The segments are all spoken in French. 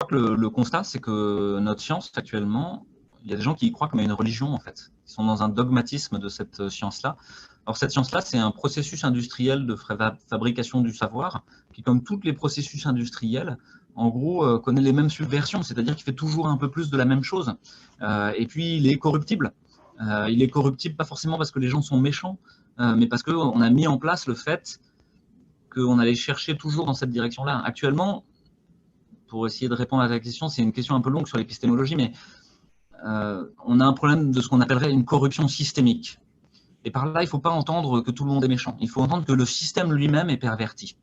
crois que le constat, c'est que notre science, actuellement, il y a des gens qui y croient comme à une religion, en fait. Ils sont dans un dogmatisme de cette science-là. Alors, cette science-là, c'est un processus industriel de fabrication du savoir, qui, comme tous les processus industriels, en gros, connaît les mêmes subversions, c'est-à-dire qu'il fait toujours un peu plus de la même chose. Et puis, il est corruptible. Il est corruptible pas forcément parce que les gens sont méchants, mais parce qu'on a mis en place le fait qu'on allait chercher toujours dans cette direction-là. Actuellement, pour essayer de répondre à ta question, c'est une question un peu longue sur l'épistémologie, mais on a un problème de ce qu'on appellerait une corruption systémique. Et par là, il ne faut pas entendre que tout le monde est méchant. Il faut entendre que le système lui-même est perverti.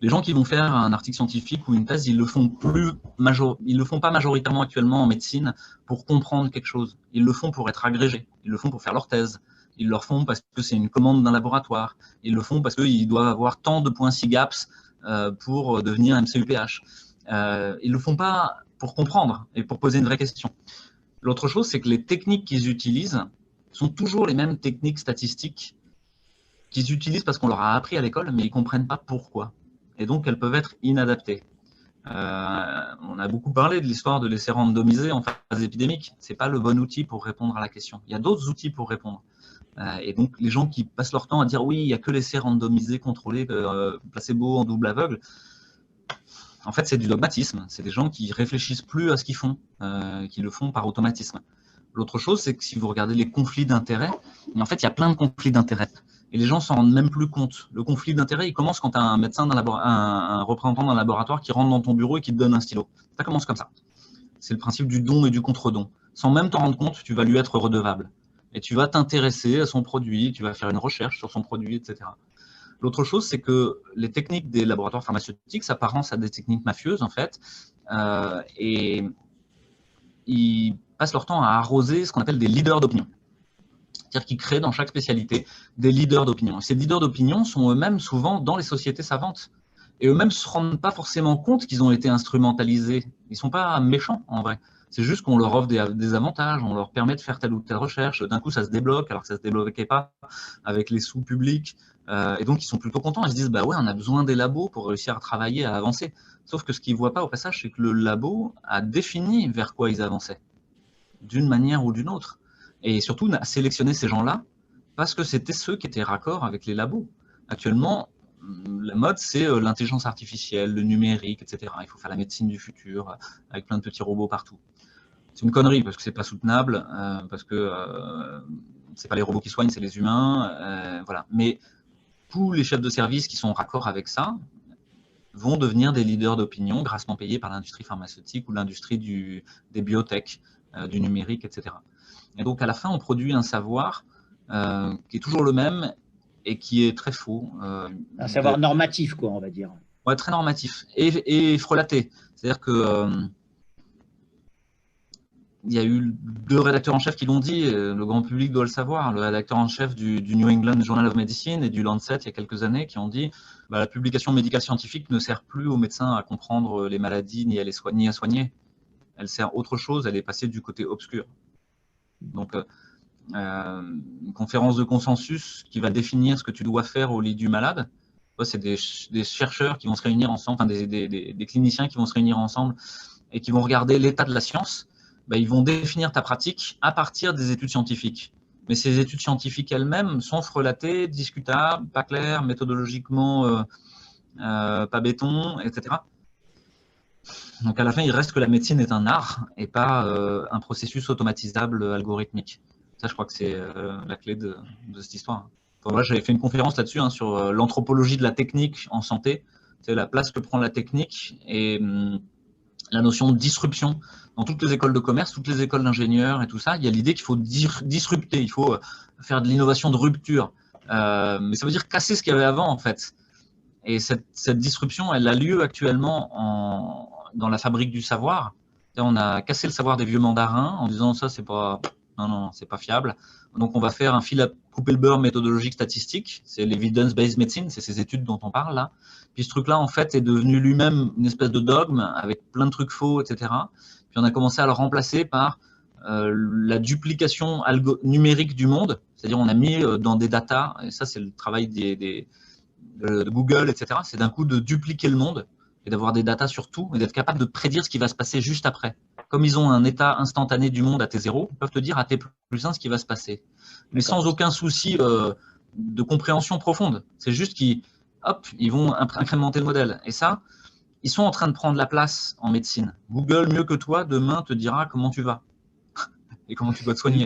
Les gens qui vont faire un article scientifique ou une thèse, ils le font pas majoritairement actuellement en médecine pour comprendre quelque chose. Ils le font pour être agrégés. Ils le font pour faire leur thèse. Ils le font parce que c'est une commande d'un laboratoire. Ils le font parce qu'ils doivent avoir tant de points SIGAPS pour devenir MCUPH. Ils le font pas pour comprendre et pour poser une vraie question. L'autre chose, c'est que les techniques qu'ils utilisent sont toujours les mêmes techniques statistiques qu'ils utilisent parce qu'on leur a appris à l'école, mais ils ne comprennent pas pourquoi. Et donc, elles peuvent être inadaptées. On a beaucoup parlé de l'histoire de l'essai randomisé en phase épidémique. Ce n'est pas le bon outil pour répondre à la question. Il y a d'autres outils pour répondre. Et donc, les gens qui passent leur temps à dire oui, il n'y a que l'essai randomisé, contrôlé, placebo en double aveugle, en fait, c'est du dogmatisme. C'est des gens qui réfléchissent plus à ce qu'ils font, qui le font par automatisme. L'autre chose, c'est que si vous regardez les conflits d'intérêts, en fait, il y a plein de conflits d'intérêts. Et les gens s'en rendent même plus compte. Le conflit d'intérêts, il commence quand tu as un médecin, un représentant d'un laboratoire qui rentre dans ton bureau et qui te donne un stylo. Ça commence comme ça. C'est le principe du don et du contre-don. Sans même t'en rendre compte, tu vas lui être redevable. Et tu vas t'intéresser à son produit, tu vas faire une recherche sur son produit, etc. L'autre chose, c'est que les techniques des laboratoires pharmaceutiques s'apparentent à des techniques mafieuses, en fait, et ils passent leur temps à arroser ce qu'on appelle des leaders d'opinion. C'est-à-dire qu'ils créent dans chaque spécialité des leaders d'opinion. Et ces leaders d'opinion sont eux-mêmes souvent dans les sociétés savantes. Et eux-mêmes ne se rendent pas forcément compte qu'ils ont été instrumentalisés. Ils ne sont pas méchants, en vrai. C'est juste qu'on leur offre des avantages, on leur permet de faire telle ou telle recherche. D'un coup, ça se débloque, alors que ça ne se débloquait pas avec les sous publics. Et donc, ils sont plutôt contents. Ils se disent, bah ouais, on a besoin des labos pour réussir à travailler, à avancer. Sauf que ce qu'ils ne voient pas au passage, c'est que le labo a défini vers quoi ils avançaient, d'une manière ou d'une autre. Et surtout, a sélectionné ces gens-là parce que c'était ceux qui étaient raccords avec les labos. Actuellement, la mode, c'est l'intelligence artificielle, le numérique, etc. Il faut faire la médecine du futur avec plein de petits robots partout. C'est une connerie parce que c'est pas soutenable, parce que c'est pas les robots qui soignent, c'est les humains, voilà. Mais tous les chefs de service qui sont raccords avec ça vont devenir des leaders d'opinion grassement payés par l'industrie pharmaceutique ou l'industrie des biotech, du numérique, etc. Et donc, à la fin, on produit un savoir qui est toujours le même et qui est très faux. Un savoir normatif, quoi, on va dire. Ouais, très normatif et frelaté. C'est-à-dire que il y a eu 2 rédacteurs en chef qui l'ont dit, le grand public doit le savoir, le rédacteur en chef du New England Journal of Medicine et du Lancet il y a quelques années, qui ont dit bah, la publication médicale scientifique ne sert plus aux médecins à comprendre les maladies ni à soigner. Elle sert à autre chose, elle est passée du côté obscur. Donc, une conférence de consensus qui va définir ce que tu dois faire au lit du malade, c'est des chercheurs qui vont se réunir ensemble, enfin des cliniciens qui vont se réunir ensemble et qui vont regarder l'état de la science. Ben, ils vont définir ta pratique à partir des études scientifiques. Mais ces études scientifiques elles-mêmes sont frelatées, discutables, pas claires, méthodologiquement pas béton, etc. Donc à la fin, il reste que la médecine est un art et pas un processus automatisable algorithmique. Ça, je crois que c'est la clé de cette histoire. Enfin, voilà, j'avais fait une conférence là-dessus sur l'anthropologie de la technique en santé. C'est la place que prend la technique et la notion de disruption. Dans toutes les écoles de commerce, toutes les écoles d'ingénieurs et tout ça, il y a l'idée qu'il faut disrupter, il faut faire de l'innovation de rupture. Mais ça veut dire casser ce qu'il y avait avant, en fait. Et cette disruption, elle a lieu actuellement dans la fabrique du savoir. On a cassé le savoir des vieux mandarins en disant ça, c'est pas, non, c'est pas fiable. Donc, on va faire un fil à couper le beurre méthodologique statistique. C'est l'evidence-based medicine, c'est ces études dont on parle là. Puis ce truc-là, en fait, est devenu lui-même une espèce de dogme avec plein de trucs faux, etc. Puis on a commencé à le remplacer par la duplication numérique du monde. C'est-à-dire, on a mis dans des datas, et ça, c'est le travail de Google, etc. C'est d'un coup de dupliquer le monde. et d'avoir des datas sur tout et d'être capable de prédire ce qui va se passer juste après. Comme ils ont un état instantané du monde à T0, ils peuvent te dire à T+1 ce qui va se passer. Mais sans aucun souci de compréhension profonde. C'est juste qu'ils vont incrémenter le modèle. Et ça, ils sont en train de prendre la place en médecine. Google, mieux que toi, demain te dira comment tu vas et comment tu dois te soigner.